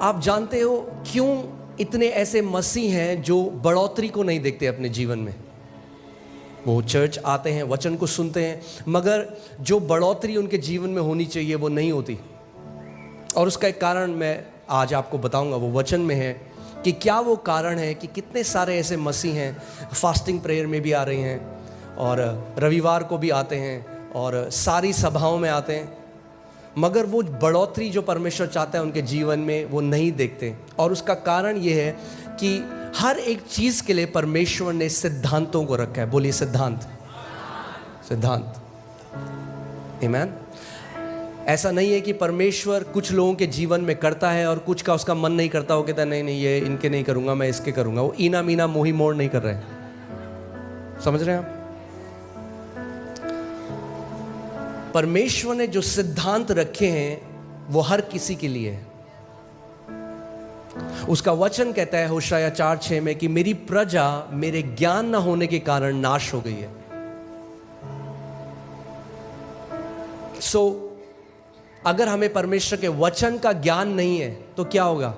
आप जानते हो क्यों इतने ऐसे मसीह हैं जो बढ़ोतरी को नहीं देखते अपने जीवन में? वो चर्च आते हैं, वचन को सुनते हैं, मगर जो बढ़ोतरी उनके जीवन में होनी चाहिए वो नहीं होती। और उसका एक कारण मैं आज आपको बताऊंगा, वो वचन में है कि क्या वो कारण है कि कितने सारे ऐसे मसीह हैं फास्टिंग प्रेयर में भी आ रहे हैं और रविवार को भी आते हैं और सारी सभाओं में आते हैं, मगर वो बढ़ोतरी जो परमेश्वर चाहता है उनके जीवन में वो नहीं देखते। और उसका कारण ये है कि हर एक चीज़ के लिए परमेश्वर ने सिद्धांतों को रखा है। बोलिए सिद्धांत, सिद्धांत। आमीन। ऐसा नहीं है कि परमेश्वर कुछ लोगों के जीवन में करता है और कुछ का उसका मन नहीं करता, वो कहता है नहीं नहीं ये इनके नहीं करूँगा, मैं इसके करूँगा। वो ईना मीना मोही मोड़ नहीं कर रहे हैं। समझ रहे हैं आप? परमेश्वर ने जो सिद्धांत रखे हैं वो हर किसी के लिए है। उसका वचन कहता है होशाया 4:6 में कि मेरी प्रजा मेरे ज्ञान न होने के कारण नाश हो गई है। अगर हमें परमेश्वर के वचन का ज्ञान नहीं है तो क्या होगा?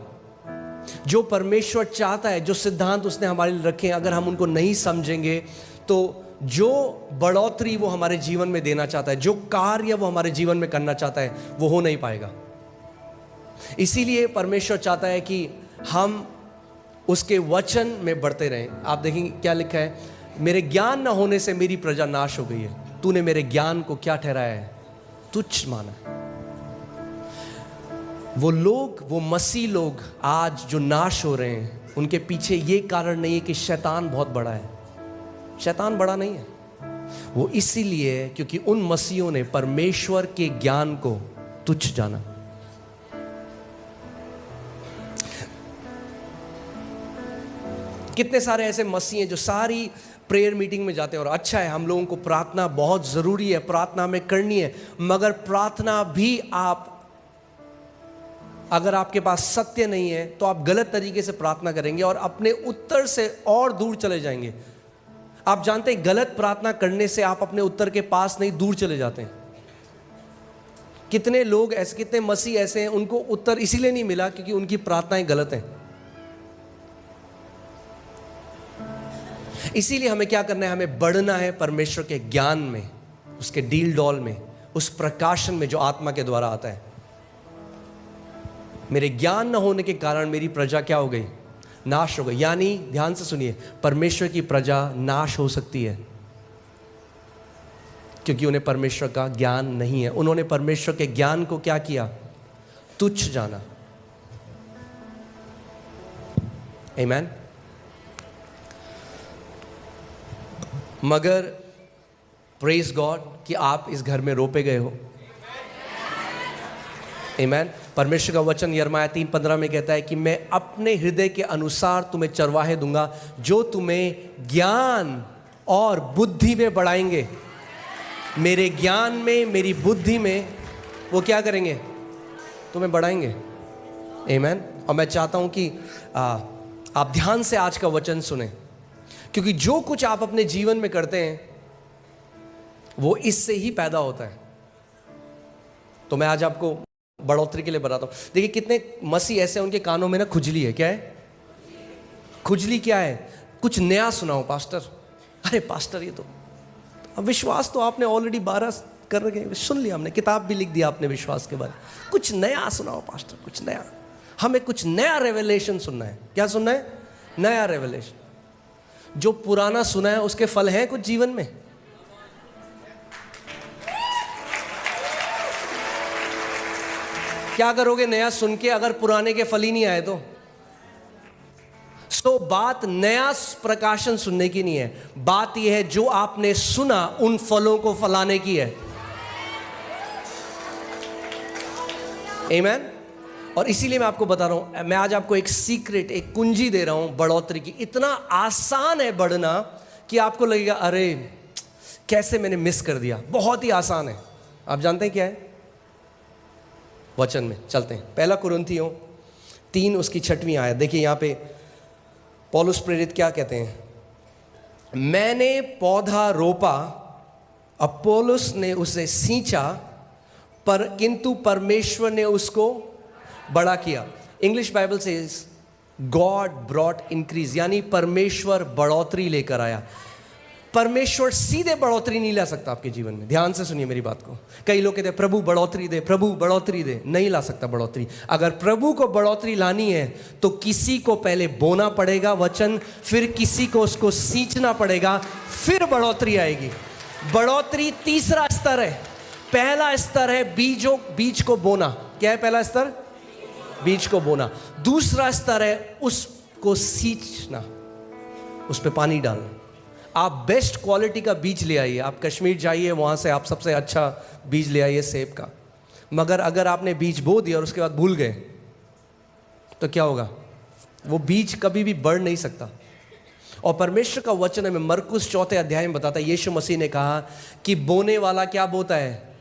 जो परमेश्वर चाहता है, जो सिद्धांत उसने हमारे लिए रखे हैं, अगर हम उनको नहीं समझेंगे तो जो बढ़ोतरी वो हमारे जीवन में देना चाहता है, जो कार्य वो हमारे जीवन में करना चाहता है, वो हो नहीं पाएगा। इसीलिए परमेश्वर चाहता है कि हम उसके वचन में बढ़ते रहें। आप देखेंगे क्या लिखा है, मेरे ज्ञान न होने से मेरी प्रजा नाश हो गई है। तूने मेरे ज्ञान को क्या ठहराया है? तुच्छ माना। वो लोग, वो मसीह लोग आज जो नाश हो रहे हैं, उनके पीछे ये कारण नहीं है कि शैतान बहुत बड़ा है। शैतान बड़ा नहीं है, वो इसीलिए क्योंकि उन मसीहों ने परमेश्वर के ज्ञान को तुच्छ जाना। कितने सारे ऐसे मसीह हैं जो सारी प्रेयर मीटिंग में जाते हैं, और अच्छा है, हम लोगों को प्रार्थना बहुत ज़रूरी है, प्रार्थना में करनी है, मगर प्रार्थना भी आप, अगर आपके पास सत्य नहीं है तो आप गलत तरीके से प्रार्थना करेंगे और अपने उत्तर से और दूर चले जाएंगे। आप जानते हैं गलत प्रार्थना करने से आप अपने उत्तर के पास नहीं, दूर चले जाते हैं। कितने लोग ऐसे, कितने मसीह ऐसे हैं, उनको उत्तर इसीलिए नहीं मिला क्योंकि उनकी प्रार्थनाएं गलत हैं। इसीलिए हमें क्या करना है? हमें बढ़ना है परमेश्वर के ज्ञान में, उसके डील डॉल में, उस प्रकाशन में जो आत्मा के द्वारा आता है। मेरे ज्ञान न होने के कारण मेरी प्रजा क्या हो गई? नाश हो गई। यानी ध्यान से सुनिए, परमेश्वर की प्रजा नाश हो सकती है क्योंकि उन्हें परमेश्वर का ज्ञान नहीं है। उन्होंने परमेश्वर के ज्ञान को क्या किया? तुच्छ जाना। आमीन। मगर प्रेज गॉड कि आप इस घर में रोपे गए हो। आमीन। परमेश्वर का वचन यिर्मयाह 3:15 में कहता है कि मैं अपने हृदय के अनुसार तुम्हें चरवाहे दूंगा जो तुम्हें ज्ञान और बुद्धि में बढ़ाएंगे। मेरे ज्ञान में, मेरी बुद्धि में वो क्या करेंगे? तुम्हें बढ़ाएंगे। आमीन। और मैं चाहता हूं कि आप ध्यान से आज का वचन सुने, क्योंकि जो कुछ आप अपने जीवन में करते हैं वो इससे ही पैदा होता है। तो मैं आज आपको बढ़ोतरी के लिए बताता हूं। देखिए कितने मसीह ऐसे हैं, उनके कानों में ना खुजली है। क्या है खुजली? क्या है? कुछ नया सुनाओ पास्टर। अरे पास्टर, ये तो अब विश्वास तो आपने ऑलरेडी 12 कर रखे, सुन लिया हमने, किताब भी लिख दिया आपने विश्वास के बारे में। कुछ नया सुनाओ पास्टर, कुछ नया। हमें कुछ नया रेवलेशन सुनना है। क्या सुनना है? नया रेवलेशन। जो पुराना सुना है उसके फल हैं कुछ जीवन में? क्या करोगे नया सुन के अगर पुराने के फल ही नहीं आए तो? बात नया प्रकाशन सुनने की नहीं है, बात यह है जो आपने सुना उन फलों को फलाने की है। आमीन। और इसीलिए मैं आपको बता रहा हूं, मैं आज आपको एक सीक्रेट, एक कुंजी दे रहा हूं बढ़ोतरी की। इतना आसान है बढ़ना कि आपको लगेगा अरे कैसे मैंने मिस कर दिया। बहुत ही आसान है। आप जानते हैं क्या है? वचन में चलते हैं। 1 कुरिन्थियों 3 उसकी 6वीं आयत देखिए। यहाँ पे पौलुस प्रेरित क्या कहते हैं? मैंने पौधा रोपा, अपोलोस ने उसे सींचा, पर किंतु परमेश्वर ने उसको बड़ा किया। इंग्लिश बाइबल से गॉड ब्रॉट इंक्रीज, यानी परमेश्वर बढ़ोतरी लेकर आया। परमेश्वर सीधे बढ़ोतरी नहीं ला सकता आपके जीवन में। ध्यान से सुनिए मेरी बात को। कई लोग कहते हैं प्रभु बढ़ोतरी दे, प्रभु बढ़ोतरी दे। नहीं ला सकता बढ़ोतरी। अगर प्रभु को बढ़ोतरी लानी है तो किसी को पहले बोना पड़ेगा वचन, फिर किसी को उसको सींचना पड़ेगा, फिर बढ़ोतरी आएगी। बढ़ोतरी तीसरा स्तर है। पहला स्तर है बीज को बोना। क्या है पहला स्तर? बीज को बोना। दूसरा स्तर है उसको सींचना, उस पर पानी डालना। आप बेस्ट क्वालिटी का बीज ले आइए, आप कश्मीर जाइए, वहाँ से आप सबसे अच्छा बीज ले आइए सेब का। मगर अगर आपने बीज बो दिया और उसके बाद भूल गए तो क्या होगा? वो बीज कभी भी बढ़ नहीं सकता। और परमेश्वर का वचन हमें मरकुस 4 अध्याय में बताता है, यीशु मसीह ने कहा कि बोने वाला क्या बोता है?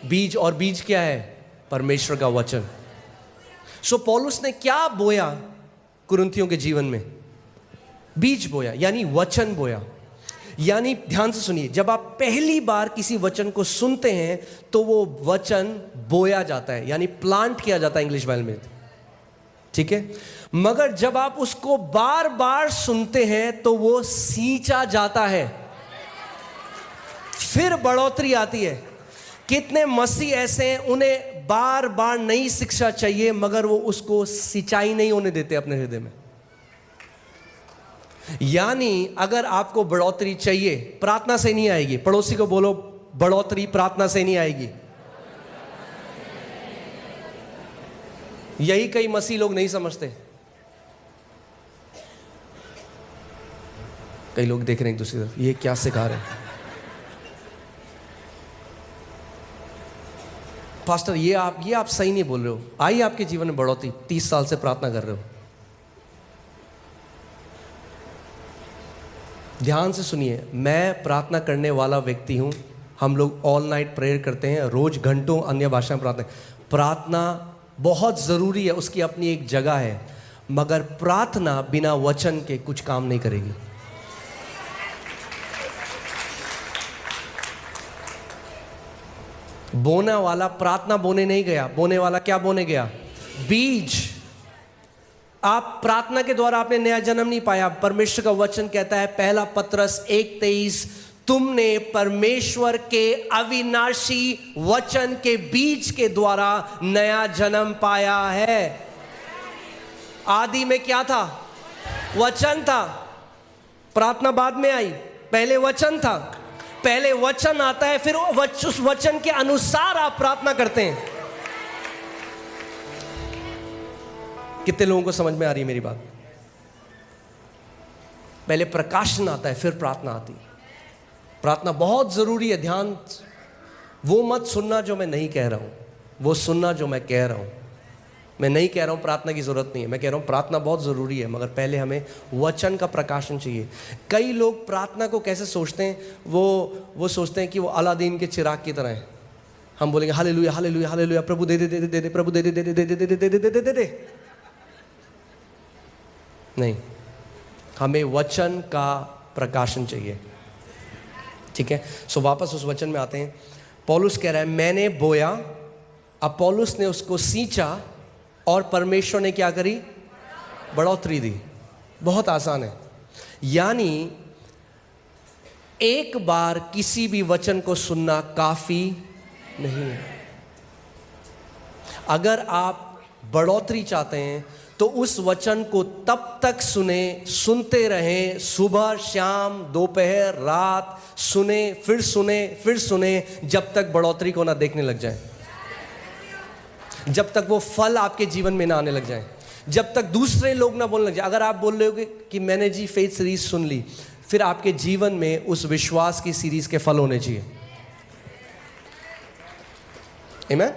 बीज। और बीज क्या है? परमेश्वर का वचन। सो पौलुस ने क्या बोया कुरिन्थियों के जीवन में? बीज बोया, यानी वचन बोया। यानी ध्यान से सुनिए, जब आप पहली बार किसी वचन को सुनते हैं तो वो वचन बोया जाता है, यानी प्लांट किया जाता है इंग्लिश बाइबल में, ठीक है। मगर जब आप उसको बार बार सुनते हैं तो वो सींचा जाता है, फिर बढ़ोतरी आती है। कितने मसीह ऐसे हैं उन्हें बार बार नई शिक्षा चाहिए मगर वो उसको सिंचाई नहीं होने देते अपने हृदय में। यानी अगर आपको बढ़ोतरी चाहिए, प्रार्थना से नहीं आएगी। पड़ोसी को बोलो, बढ़ोतरी प्रार्थना से नहीं आएगी। यही कई मसीह लोग नहीं समझते। कई लोग देख रहे हैं एक दूसरी तरफ, ये क्या सिखा रहे हैं? पास्टर ये आप सही नहीं बोल रहे हो। आई आपके जीवन में बढ़ोतरी, 30 साल से प्रार्थना कर रहे हो। ध्यान से सुनिए, मैं प्रार्थना करने वाला व्यक्ति हूं। हम लोग ऑल नाइट प्रेयर करते हैं, रोज घंटों अन्य भाषा में प्रार्थना बहुत ज़रूरी है, उसकी अपनी एक जगह है। मगर प्रार्थना बिना वचन के कुछ काम नहीं करेगी। बोना वाला प्रार्थना बोने नहीं गया, बोने वाला क्या बोने गया? बीज। आप प्रार्थना के द्वारा आपने नया जन्म नहीं पाया। परमेश्वर का वचन कहता है, पहला पत्रस 1:23, तुमने परमेश्वर के अविनाशी वचन के बीज के द्वारा नया जन्म पाया है। आदि में क्या था? वचन था। प्रार्थना बाद में आई, पहले वचन था। पहले वचन आता है, फिर उस वचन के अनुसार आप प्रार्थना करते हैं। कितने लोगों को समझ में आ रही है मेरी बात? पहले प्रकाशन आता है, फिर प्रार्थना आती है। प्रार्थना बहुत जरूरी है। ध्यान, वो मत सुनना जो मैं नहीं कह रहा हूं, वो सुनना जो मैं कह रहा हूं। मैं नहीं कह रहा हूं प्रार्थना की जरूरत नहीं है, मैं कह रहा हूं प्रार्थना बहुत जरूरी है, मगर पहले हमें वचन का प्रकाशन चाहिए। कई लोग प्रार्थना को कैसे सोचते हैं, वो सोचते हैं कि वो अलादीन के चिराग की तरह है। हम बोलेंगे हालेलुया हालेलुया हालेलुया, प्रभु दे दे दे दे दे, प्रभु दे दे दे दे दे दे दे दे दे दे दे दे। नहीं, हमें वचन का प्रकाशन चाहिए, ठीक है। सो वापस उस वचन में आते हैं। पौलुस कह रहा है, मैंने बोया, अब पौलुस ने उसको सींचा और परमेश्वर ने क्या करी? बढ़ोतरी दी। बहुत आसान है। यानी एक बार किसी भी वचन को सुनना काफी नहीं है। अगर आप बढ़ोतरी चाहते हैं तो उस वचन को तब तक सुनते रहें, सुबह शाम दोपहर रात सुने, फिर सुने, जब तक बढ़ोतरी को ना देखने लग जाए, जब तक वो फल आपके जीवन में ना आने लग जाए, जब तक दूसरे लोग ना बोलने लग जाए। अगर आप बोल रहे हो कि मैंने जी फेथ सीरीज सुन ली, फिर आपके जीवन में उस विश्वास की सीरीज के फल होने चाहिए। आमीन।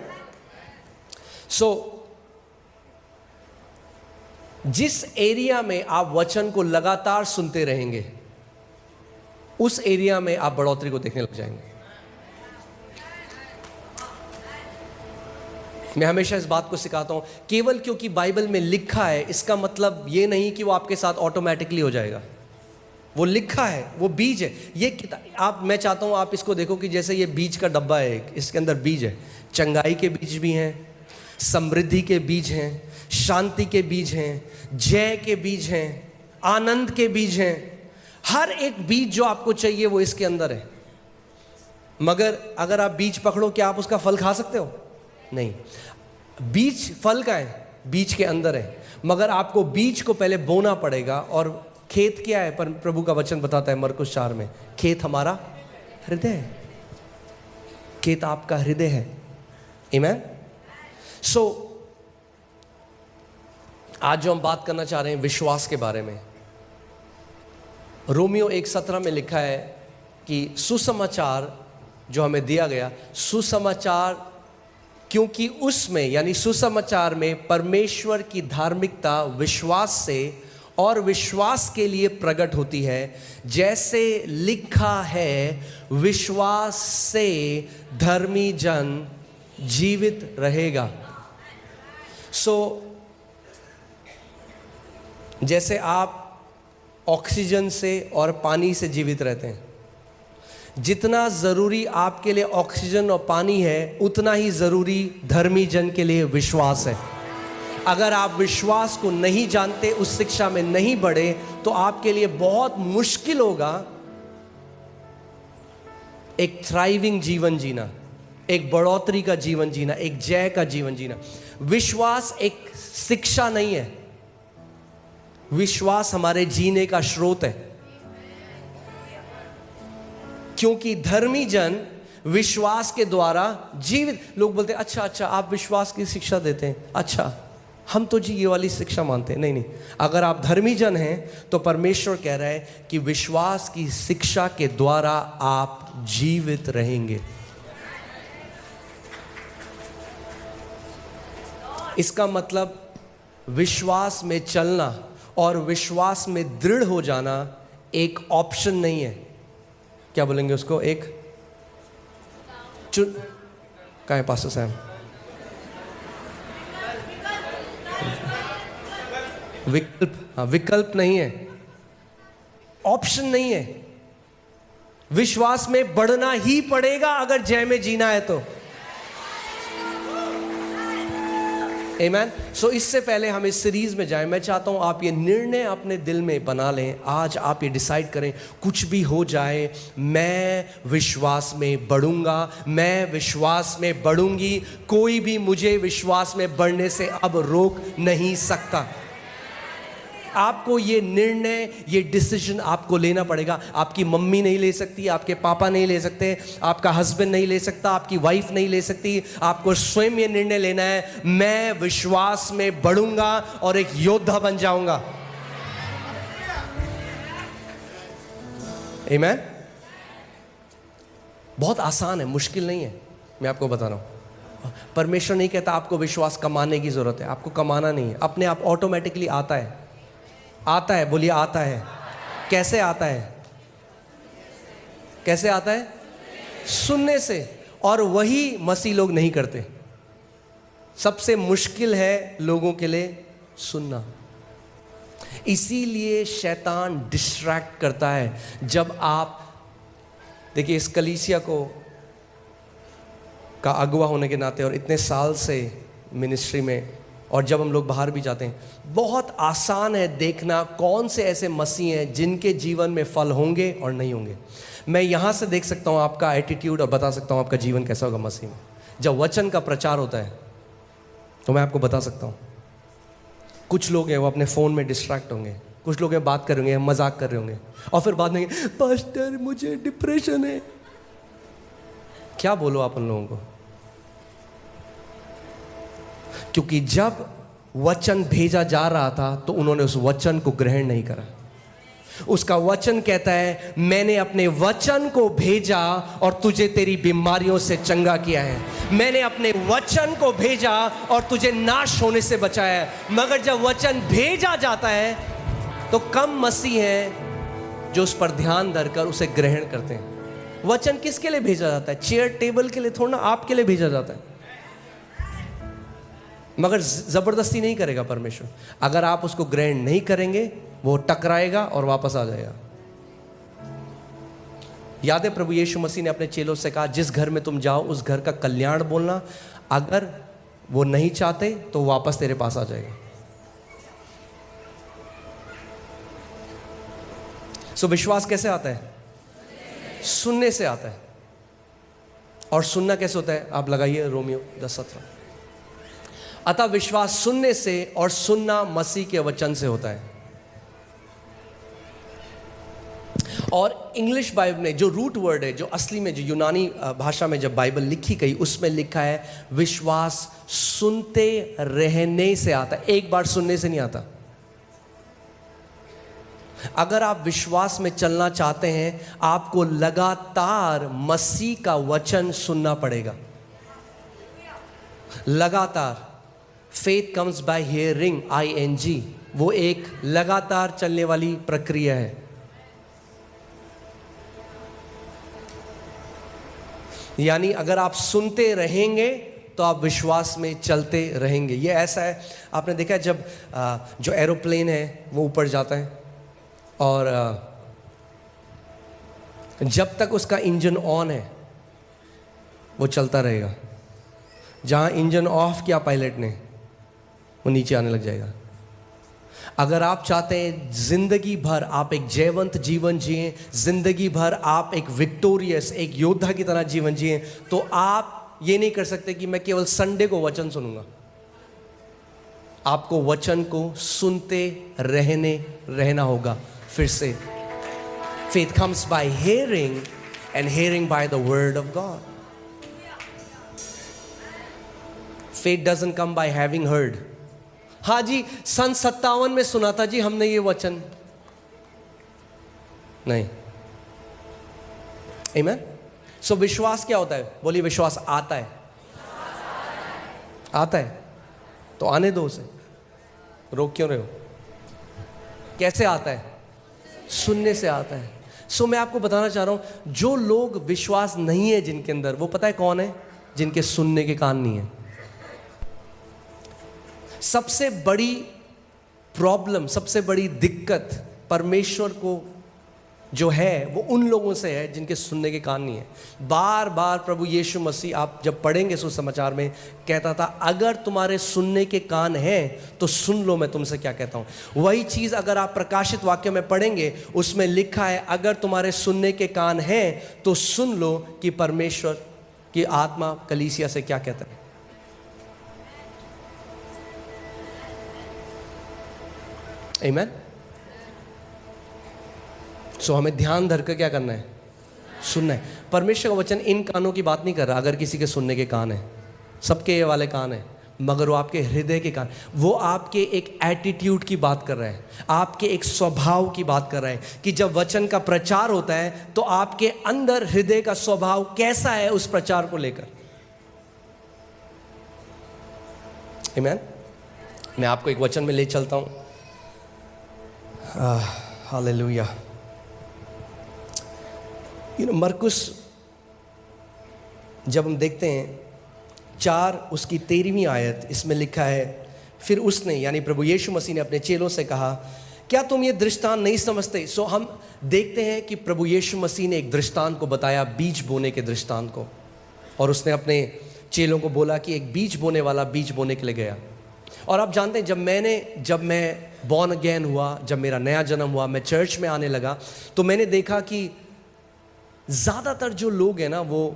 सो जिस एरिया में आप वचन को लगातार सुनते रहेंगे, उस एरिया में आप बढ़ोतरी को देखने लग जाएंगे। मैं हमेशा इस बात को सिखाता हूं, केवल क्योंकि बाइबल में लिखा है इसका मतलब ये नहीं कि वो आपके साथ ऑटोमेटिकली हो जाएगा। वो लिखा है, वो बीज है। ये मैं चाहता हूं आप इसको देखो कि जैसे ये बीज का डब्बा है, इसके अंदर बीज है। चंगाई के बीज भी हैं, समृद्धि के बीज हैं, शांति के बीज हैं, जय के बीज हैं, आनंद के बीज हैं। हर एक बीज जो आपको चाहिए वो इसके अंदर है। मगर अगर आप बीज पकड़ो, क्या आप उसका फल खा सकते हो? नहीं। बीज फल का है, बीज के अंदर है, मगर आपको बीज को पहले बोना पड़ेगा। और खेत क्या है? पर प्रभु का वचन बताता है मरकुस 4 में, खेत हमारा हृदय है। खेत आपका हृदय है। आमीन। सो आज जो हम बात करना चाह रहे हैं विश्वास के बारे में, रोमियो 1:17 में लिखा है कि सुसमाचार जो हमें दिया गया, सुसमाचार, क्योंकि उसमें यानी सुसमाचार में परमेश्वर की धार्मिकता विश्वास से और विश्वास के लिए प्रकट होती है, जैसे लिखा है, विश्वास से धर्मी जन जीवित रहेगा। जैसे आप ऑक्सीजन से और पानी से जीवित रहते हैं, जितना ज़रूरी आपके लिए ऑक्सीजन और पानी है, उतना ही ज़रूरी धर्मी जन के लिए विश्वास है। अगर आप विश्वास को नहीं जानते, उस शिक्षा में नहीं बढ़े, तो आपके लिए बहुत मुश्किल होगा एक थ्राइविंग जीवन जीना, एक बढ़ोतरी का जीवन जीना, एक जय का जीवन जीना। विश्वास एक शिक्षा नहीं है, विश्वास हमारे जीने का स्रोत है। क्योंकि धर्मी जन विश्वास के द्वारा जीवित। लोग बोलते हैं अच्छा आप विश्वास की शिक्षा देते हैं, अच्छा हम तो जी ये वाली शिक्षा मानते हैं। नहीं, अगर आप धर्मी जन हैं तो परमेश्वर कह रहा है कि विश्वास की शिक्षा के द्वारा आप जीवित रहेंगे। इसका मतलब विश्वास में चलना और विश्वास में दृढ़ हो जाना एक ऑप्शन नहीं है। क्या बोलेंगे उसको? एक चुन कहाँ है पास्टर साहब? विकल्प, हाँ, विकल्प नहीं है, ऑप्शन नहीं है। विश्वास में बढ़ना ही पड़ेगा अगर जय में जीना है तो। आमीन। सो इससे पहले हम इस सीरीज में जाएं, मैं चाहता हूं आप ये निर्णय अपने दिल में बना लें। आज आप ये डिसाइड करें, कुछ भी हो जाए मैं विश्वास में बढ़ूंगा, मैं विश्वास में बढ़ूंगी। कोई भी मुझे विश्वास में बढ़ने से अब रोक नहीं सकता। आपको ये निर्णय, ये डिसीजन आपको लेना पड़ेगा। आपकी मम्मी नहीं ले सकती, आपके पापा नहीं ले सकते, आपका हस्बैंड नहीं ले सकता, आपकी वाइफ नहीं ले सकती। आपको स्वयं ये निर्णय लेना है, मैं विश्वास में बढ़ूंगा और एक योद्धा बन जाऊंगा। आमीन। बहुत आसान है, मुश्किल नहीं है। मैं आपको बता रहा हूं, परमेश्वर नहीं कहता आपको विश्वास कमाने की जरूरत है। आपको कमाना नहीं है, अपने आप ऑटोमेटिकली आता है। आता है, बोलिए आता है। कैसे आता है? कैसे आता है? सुनने से। और वही मसीह लोग नहीं करते। सबसे मुश्किल है लोगों के लिए सुनना। इसीलिए शैतान डिस्ट्रैक्ट करता है। जब आप देखिए, इस कलीसिया को का अगुवा होने के नाते और इतने साल से मिनिस्ट्री में, और जब हम लोग बाहर भी जाते हैं, बहुत आसान है देखना कौन से ऐसे मसीह हैं जिनके जीवन में फल होंगे और नहीं होंगे। मैं यहाँ से देख सकता हूँ आपका एटीट्यूड और बता सकता हूँ आपका जीवन कैसा होगा मसीह में। जब वचन का प्रचार होता है तो मैं आपको बता सकता हूँ, कुछ लोग हैं वो अपने फ़ोन में डिस्ट्रैक्ट होंगे, कुछ लोग हैं बात कर रहे होंगे, मजाक कर रहे होंगे, और फिर बाद में पास्टर मुझे डिप्रेशन है। क्या बोलो आप उन लोगों को? क्योंकि जब वचन भेजा जा रहा था तो उन्होंने उस वचन को ग्रहण नहीं करा। उसका वचन कहता है, मैंने अपने वचन को भेजा और तुझे तेरी बीमारियों से चंगा किया है। मैंने अपने वचन को भेजा और तुझे नाश होने से बचाया है। मगर जब वचन भेजा जाता है तो कम मसीह हैं जो उस पर ध्यान धरकर उसे ग्रहण करते हैं। वचन किसके लिए भेजा जाता है? चेयर टेबल के लिए थोड़ा ना, आपके लिए भेजा जाता है। मगर जबरदस्ती नहीं करेगा परमेश्वर। अगर आप उसको ग्रहण नहीं करेंगे, वो टकराएगा और वापस आ जाएगा। याद है प्रभु यीशु मसीह ने अपने चेलों से कहा, जिस घर में तुम जाओ उस घर का कल्याण बोलना। अगर वो नहीं चाहते तो वापस तेरे पास आ जाएगा। सो विश्वास कैसे आता है? सुनने से आता है। और सुनना कैसे होता है? आप लगाइए रोमियो 10:17। अतः विश्वास सुनने से और सुनना मसीह के वचन से होता है। और इंग्लिश बाइबल में जो रूट वर्ड है, जो असली में, जो यूनानी भाषा में जब बाइबल लिखी गई, उसमें लिखा है विश्वास सुनते रहने से आता है, एक बार सुनने से नहीं आता। अगर आप विश्वास में चलना चाहते हैं, आपको लगातार मसीह का वचन सुनना पड़ेगा, लगातार। Faith comes by hearing, ING, वो एक लगातार चलने वाली प्रक्रिया है। यानी अगर आप सुनते रहेंगे तो आप विश्वास में चलते रहेंगे। ये ऐसा है, आपने देखा है जब जो एरोप्लेन है वो ऊपर जाता है और जब तक उसका इंजन ऑन है वो चलता रहेगा। जहाँ इंजन ऑफ किया पायलट ने, वो नीचे आने लग जाएगा। अगर आप चाहते हैं जिंदगी भर आप एक जयवंत जीवन जिए, जिंदगी भर आप एक विक्टोरियस, एक योद्धा की तरह जीवन जिए, तो आप ये नहीं कर सकते कि मैं केवल संडे को वचन सुनूंगा। आपको वचन को सुनते रहना होगा। फिर से, faith comes by hearing and hearing by the word of God. Faith doesn't come by having heard. हाँ जी, सन 57 में सुना था जी हमने ये वचन, नहीं। आमीन। सो विश्वास क्या होता है? बोलिए, विश्वास आता है। आता है तो आने दो उसे, रोक क्यों रहे हो? कैसे आता है? सुनने से आता है। सो मैं आपको बताना चाह रहा हूं, जो लोग विश्वास नहीं है जिनके अंदर, वो पता है कौन है? जिनके सुनने के कान नहीं है। सबसे बड़ी प्रॉब्लम, सबसे बड़ी दिक्कत परमेश्वर को जो है वो उन लोगों से है जिनके सुनने के कान नहीं है। बार बार प्रभु यीशु मसीह, आप जब पढ़ेंगे सुसमाचार में, कहता था अगर तुम्हारे सुनने के कान हैं तो सुन लो मैं तुमसे क्या कहता हूं। वही चीज़ अगर आप प्रकाशित वाक्य में पढ़ेंगे, उसमें लिखा है अगर तुम्हारे सुनने के कान हैं तो सुन लो कि परमेश्वर की आत्मा कलीसिया से क्या कहता है। आमीन। सो हमें ध्यान धरकर क्या करना है? सुनना है। परमेश्वर का वचन इन कानों की बात नहीं कर रहा। अगर किसी के सुनने के कान है, सबके ये वाले कान है, मगर वो आपके हृदय के कान, वो आपके एक एटीट्यूड की बात कर रहा है, आपके एक स्वभाव की बात कर रहा है कि जब वचन का प्रचार होता है तो आपके अंदर हृदय का स्वभाव कैसा है उस प्रचार को लेकर। आमीन। मैं आपको एक वचन में ले चलता हूं। हालेलुया। मरकुस जब हम देखते हैं 4 उसकी 13वीं आयत, इसमें लिखा है, फिर उसने यानी प्रभु यीशु मसीह ने अपने चेलों से कहा क्या तुम ये दृष्टांत नहीं समझते? सो हम देखते हैं कि प्रभु यीशु मसीह ने एक दृष्टांत को बताया, बीज बोने के दृष्टांत को, और उसने अपने चेलों को बोला कि एक बीज बोने वाला बीज बोने के लिए गया। और आप जानते हैं जब मैं बॉर्न अगेन हुआ, जब मेरा नया जन्म हुआ, मैं चर्च में आने लगा, तो मैंने देखा कि ज़्यादातर जो लोग हैं ना, वो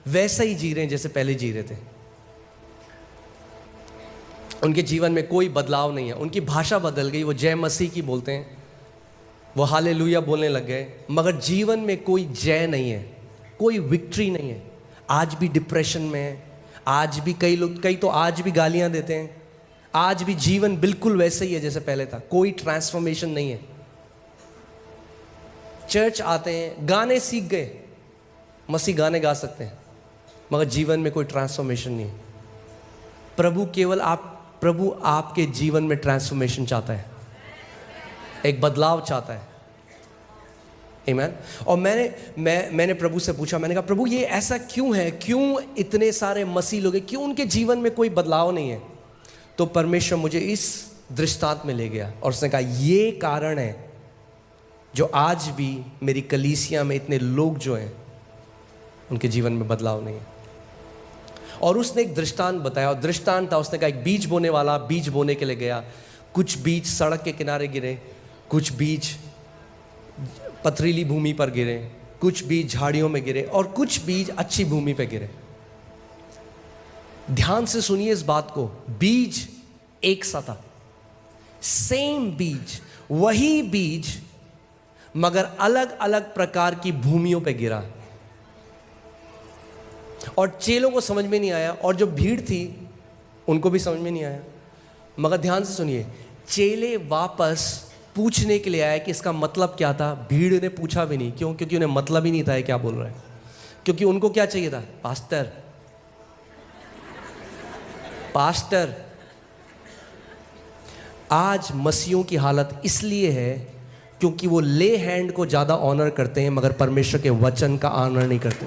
वैसा ही जी रहे हैं जैसे पहले जी रहे थे। उनके जीवन में कोई बदलाव नहीं है। उनकी भाषा बदल गई, वो जय मसीह की बोलते हैं, वो हालेलुया बोलने लग गए, मगर जीवन में कोई जय नहीं है, कोई विक्ट्री नहीं है। आज भी डिप्रेशन में है, आज भी कई तो आज भी गालियां देते हैं, आज भी जीवन बिल्कुल वैसे ही है जैसे पहले था, कोई ट्रांसफॉर्मेशन नहीं है। चर्च आते हैं, गाने सीख गए, मसीह गाने गा सकते हैं, मगर जीवन में कोई ट्रांसफॉर्मेशन नहीं है। प्रभु आपके जीवन में ट्रांसफॉर्मेशन चाहता है, एक बदलाव चाहता है। आमीन। और मैंने प्रभु से पूछा, मैंने कहा प्रभु ये ऐसा क्यों है, क्यों इतने सारे मसीह लोग हैं, क्यों उनके जीवन में कोई बदलाव नहीं है? तो परमेश्वर मुझे इस दृष्टांत में ले गया और उसने कहा ये कारण है जो आज भी मेरी कलीसिया में इतने लोग जो हैं उनके जीवन में बदलाव नहीं है। और उसने एक दृष्टांत बताया, और दृष्टांत था, उसने कहा एक बीज बोने वाला बीज बोने के लिए गया। कुछ बीज सड़क के किनारे गिरे, कुछ बीज पथरीली भूमि पर गिरे, कुछ बीज झाड़ियों में गिरे, और कुछ बीज अच्छी भूमि पर गिरे। ध्यान से सुनिए इस बात को, बीज एक सा था, सेम बीज, वही बीज, मगर अलग अलग प्रकार की भूमियों पे गिरा। और चेलों को समझ में नहीं आया, और जो भीड़ थी उनको भी समझ में नहीं आया। मगर ध्यान से सुनिए, चेले वापस पूछने के लिए आए कि इसका मतलब क्या था। भीड़ ने पूछा भी नहीं, क्यों? क्योंकि उन्हें मतलब ही नहीं था क्या बोल रहे हैं। क्योंकि उनको क्या चाहिए था? Pastor, pastor. आज मसीहों की हालत इसलिए है क्योंकि वो ले हैंड को ज्यादा ऑनर करते हैं, मगर परमेश्वर के वचन का ऑनर नहीं करते।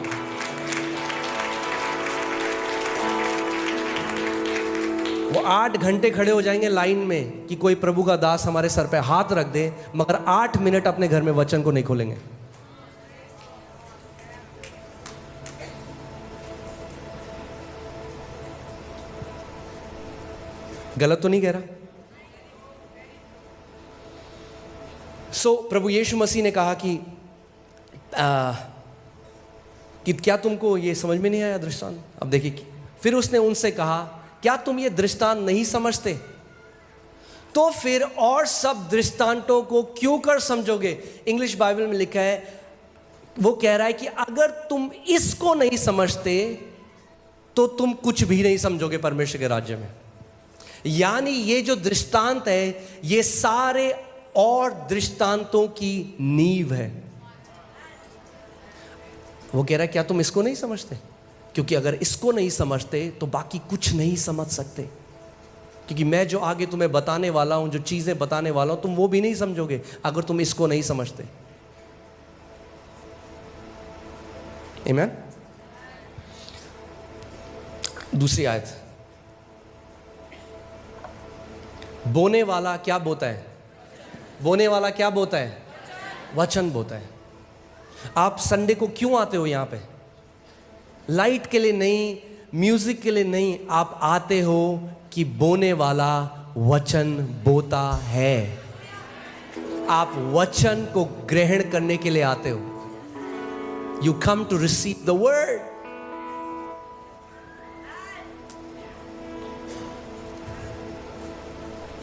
वो 8 घंटे खड़े हो जाएंगे लाइन में कि कोई प्रभु का दास हमारे सर पे हाथ रख दे, मगर 8 मिनट अपने घर में वचन को नहीं खोलेंगे। गलत तो नहीं कह रहा? प्रभु यीशु मसीह ने कहा कि क्या तुमको ये समझ में नहीं आया दृष्टांत? अब देखिए, फिर उसने उनसे कहा, क्या तुम ये दृष्टांत नहीं समझते? तो फिर और सब दृष्टांतों को क्यों कर समझोगे? इंग्लिश बाइबल में लिखा है, वो कह रहा है कि अगर तुम इसको नहीं समझते तो तुम कुछ भी नहीं समझोगे परमेश्वर के राज्य में। यानी ये जो दृष्टांत है, ये सारे और दृष्टांतों की नींव है। वो कह रहा है क्या तुम इसको नहीं समझते? क्योंकि अगर इसको नहीं समझते तो बाकी कुछ नहीं समझ सकते। क्योंकि मैं जो आगे तुम्हें बताने वाला हूं, जो चीजें बताने वाला हूं, तुम वो भी नहीं समझोगे अगर तुम इसको नहीं समझते। आमीन। दूसरी आयत, बोने वाला क्या बोता है? बोने वाला क्या बोता है? वचन बोता है। आप संडे को क्यों आते हो यहां पे? लाइट के लिए नहीं, म्यूजिक के लिए नहीं, आप आते हो कि बोने वाला वचन बोता है। आप वचन को ग्रहण करने के लिए आते हो। You come to receive the word.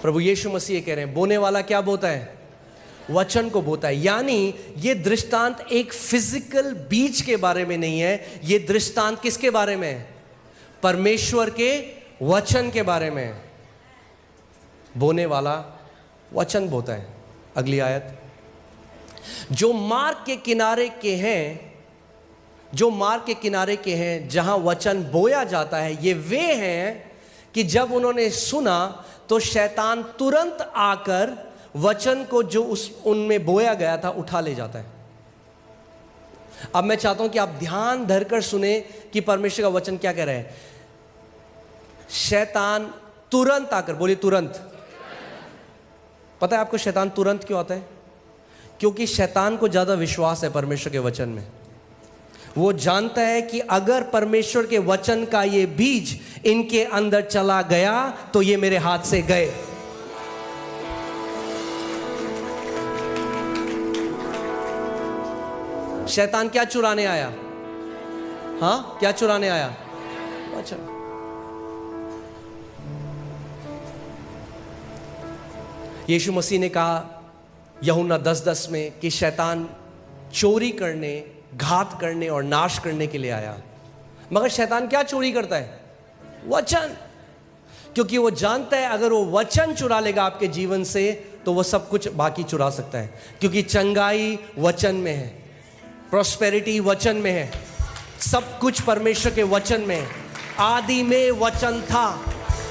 प्रभु यीशु मसीह कह रहे हैं, बोने वाला क्या बोता है? वचन को बोता है। यानी ये दृष्टांत एक फिजिकल बीज के बारे में नहीं है, ये दृष्टांत किसके बारे में है? परमेश्वर के वचन के बारे में है। बोने वाला वचन बोता है। अगली आयत, जो मार्ग के किनारे के हैं, जो मार्ग के किनारे के हैं जहां वचन बोया जाता है, ये वे हैं कि जब उन्होंने सुना तो शैतान तुरंत आकर वचन को जो उनमें बोया गया था उठा ले जाता है। अब मैं चाहता हूं कि आप ध्यान धरकर सुने कि परमेश्वर का वचन क्या कह रहा है। शैतान तुरंत आकर, बोलिए तुरंत। पता है आपको शैतान तुरंत क्यों आता है? क्योंकि शैतान को ज्यादा विश्वास है परमेश्वर के वचन में। वो जानता है कि अगर परमेश्वर के वचन का ये बीज इनके अंदर चला गया तो ये मेरे हाथ से गए। शैतान क्या चुराने आया? हाँ, क्या चुराने आया? वचन। यीशु मसीह ने कहा यूहन्ना 10:10 में कि शैतान चोरी करने, घात करने और नाश करने के लिए आया। मगर शैतान क्या चोरी करता है? वचन। क्योंकि वो जानता है अगर वो वचन चुरा लेगा आपके जीवन से तो वो सब कुछ बाकी चुरा सकता है। क्योंकि चंगाई वचन में है, प्रॉस्पेरिटी वचन में है, सब कुछ परमेश्वर के वचन में है। आदि में वचन था।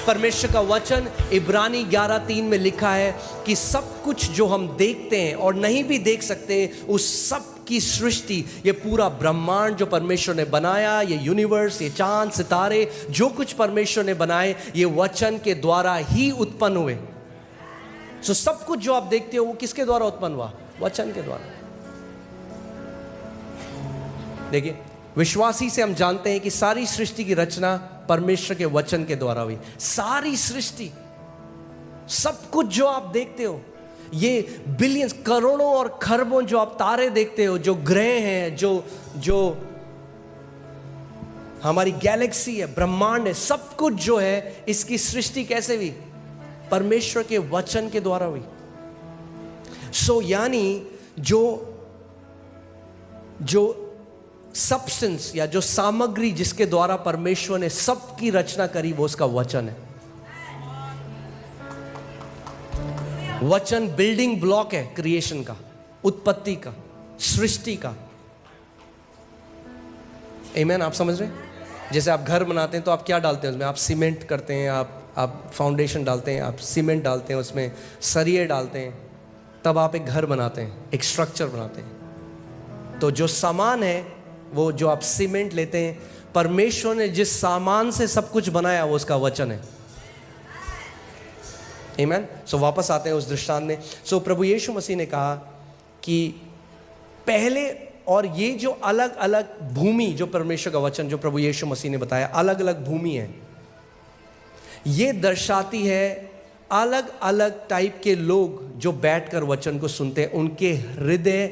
परमेश्वर का वचन इब्रानी 11:3 में लिखा है कि सब कुछ जो हम देखते हैं और नहीं भी देख सकते, उस सब की सृष्टि, ये पूरा ब्रह्मांड जो परमेश्वर ने बनाया, ये यूनिवर्स, ये चांद सितारे, जो कुछ परमेश्वर ने बनाए, ये वचन के द्वारा ही उत्पन्न हुए। सो सब कुछ जो आप देखते हो वो किसके द्वारा उत्पन्न हुआ? वचन के द्वारा। देखिए, विश्वासी से हम जानते हैं कि सारी सृष्टि की रचना परमेश्वर के वचन के द्वारा हुई। सारी सृष्टि, सब कुछ जो आप देखते हो, ये बिलियंस, करोड़ों और खरबों जो आप तारे देखते हो, जो ग्रह हैं, जो हमारी गैलेक्सी है, ब्रह्मांड है, सब कुछ जो है, इसकी सृष्टि कैसे हुई? परमेश्वर के वचन के द्वारा हुई। यानी जो सब्सटेंस या जो सामग्री जिसके द्वारा परमेश्वर ने सबकी रचना करी, वो उसका वचन है। वचन बिल्डिंग ब्लॉक है क्रिएशन का, उत्पत्ति का, सृष्टि का। आमीन, आप समझ रहे हैं? जैसे आप घर बनाते हैं तो आप क्या डालते हैं उसमें? आप सीमेंट करते हैं, आप फाउंडेशन डालते हैं, आप सीमेंट डालते हैं, उसमें सरिये डालते हैं, तब आप एक घर बनाते हैं, एक स्ट्रक्चर बनाते हैं। तो जो सामान है, वो जो आप सीमेंट लेते हैं, परमेश्वर ने जिस सामान से सब कुछ बनाया वो उसका वचन है। आमीन। वापस आते हैं उस दृष्टांत में। प्रभु यीशु मसीह ने कहा कि पहले, और ये जो अलग अलग भूमि, जो परमेश्वर का वचन जो प्रभु यीशु मसीह ने बताया, अलग अलग भूमि है, ये दर्शाती है अलग अलग टाइप के लोग जो बैठकर वचन को सुनते हैं, उनके हृदय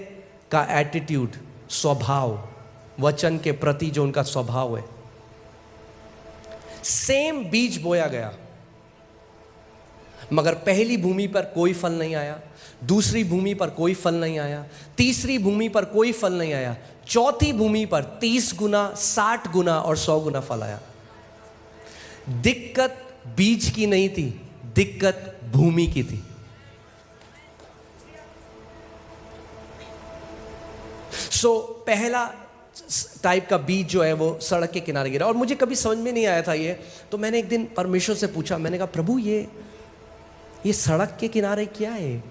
का एटीट्यूड, स्वभाव, वचन के प्रति जो उनका स्वभाव है। सेम बीज बोया गया, मगर पहली भूमि पर कोई फल नहीं आया, दूसरी भूमि पर कोई फल नहीं आया, तीसरी भूमि पर कोई फल नहीं आया, चौथी भूमि पर 30 गुना, 60 गुना और 100 गुना फल आया। दिक्कत बीज की नहीं थी, दिक्कत भूमि की थी। पहला टाइप का बीज जो है वो सड़क के किनारे गिरा, और मुझे कभी समझ में नहीं आया था ये। तो मैंने एक दिन परमेश्वर से पूछा, मैंने कहा प्रभु ये सड़क के किनारे क्या है?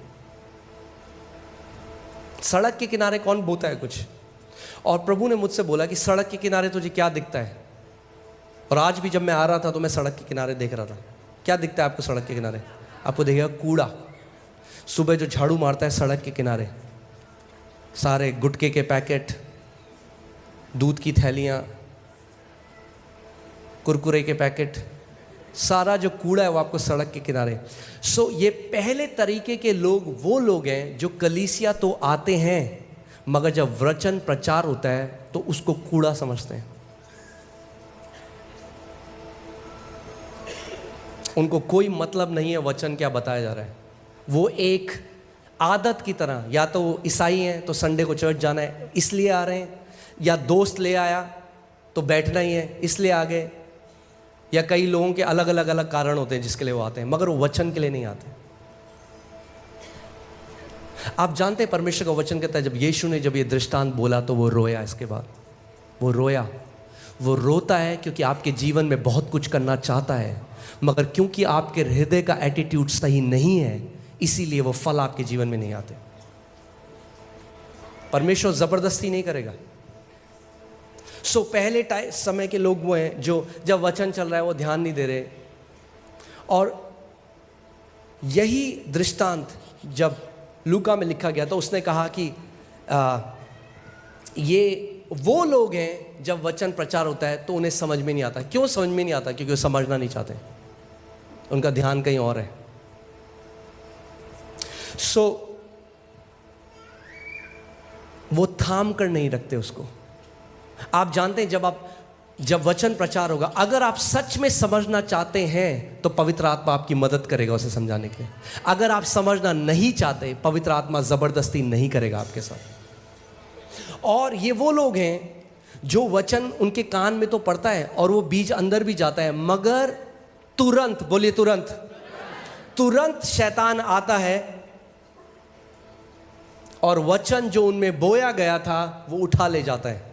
सड़क के किनारे कौन बोता है कुछ? और प्रभु ने मुझसे बोला कि सड़क के किनारे तुझे क्या दिखता है? और आज भी जब मैं आ रहा था तो मैं सड़क के किनारे देख रहा था। क्या दिखता है आपको सड़क के किनारे? आपको दिखेगा कूड़ा। सुबह जो झाड़ू मारता है सड़क के किनारे, सारे गुटखे के पैकेट, दूध की थैलियाँ, कुरकुरे के पैकेट, सारा जो कूड़ा है वो आपको सड़क के किनारे। ये पहले तरीके के लोग वो लोग हैं जो कलीसिया तो आते हैं, मगर जब वचन प्रचार होता है तो उसको कूड़ा समझते हैं। उनको कोई मतलब नहीं है वचन क्या बताया जा रहा है। वो एक आदत की तरह, या तो वो ईसाई हैं तो संडे को चर्च जाना है इसलिए आ रहे हैं, या दोस्त ले आया तो बैठना ही है इसलिए आ गए, या कई लोगों के अलग अलग कारण होते हैं जिसके लिए वो आते हैं, मगर वो वचन के लिए नहीं आते। आप जानते हैं परमेश्वर का वचन कहता है, जब यीशु ने जब ये दृष्टांत बोला तो वो रोया। इसके बाद वो रोया। वो रोता है क्योंकि आपके जीवन में बहुत कुछ करना चाहता है, मगर क्योंकि आपके हृदय का एटीट्यूड सही नहीं है, इसीलिए वो फल आपके जीवन में नहीं आते। परमेश्वर जबरदस्ती नहीं करेगा। पहले समय के लोग वो हैं जो जब वचन चल रहा है वो ध्यान नहीं दे रहे। और यही दृष्टांत जब लूका में लिखा गया तो उसने कहा कि ये वो लोग हैं जब वचन प्रचार होता है तो उन्हें समझ में नहीं आता। क्यों समझ में नहीं आता? क्योंकि वो समझना नहीं चाहते, उनका ध्यान कहीं और है। वो थाम कर नहीं रखते उसको। आप जानते हैं जब वचन प्रचार होगा, अगर आप सच में समझना चाहते हैं तो पवित्र आत्मा आपकी मदद करेगा उसे समझाने के लिए। अगर आप समझना नहीं चाहते, पवित्र आत्मा जबरदस्ती नहीं करेगा आपके साथ। और ये वो लोग हैं जो वचन उनके कान में तो पड़ता है और वो बीज अंदर भी जाता है, मगर तुरंत, बोलिए तुरंत शैतान आता है और वचन जो उनमें बोया गया था वो उठा ले जाता है।